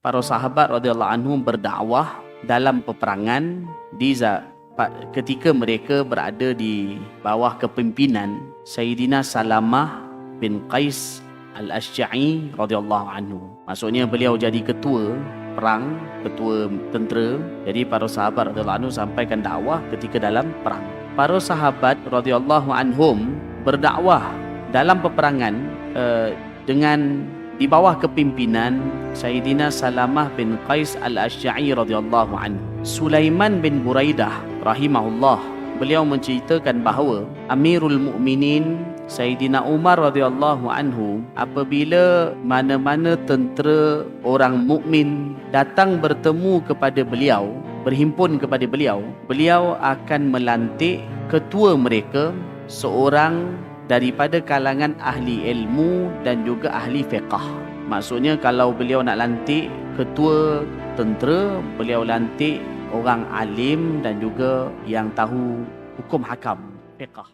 para sahabat radhiyallahu anhum berdakwah dalam peperangan ketika mereka berada di bawah kepimpinan Sayyidina Salamah bin Qais Al-Asy'a'i radhiyallahu anhu. Maksudnya beliau jadi ketua perang, ketua tentera. Jadi para sahabat radhiyallahu anhu sampaikan dakwah ketika dalam perang. Para sahabat radhiyallahu anhum berdakwah dalam peperangan dengan di bawah kepimpinan Sayyidina Salamah bin Qais Al-Asy'a'i radhiyallahu anhu. Sulaiman bin Buraidah rahimahullah, beliau menceritakan bahawa Amirul Mukminin Sayyidina Umar radhiyallahu anhu, apabila mana-mana tentera orang mukmin datang bertemu kepada beliau, berhimpun kepada beliau, beliau akan melantik ketua mereka seorang daripada kalangan ahli ilmu dan juga ahli fiqh. Maksudnya kalau beliau nak lantik ketua tentera, beliau lantik orang alim dan juga yang tahu hukum hakam fiqh.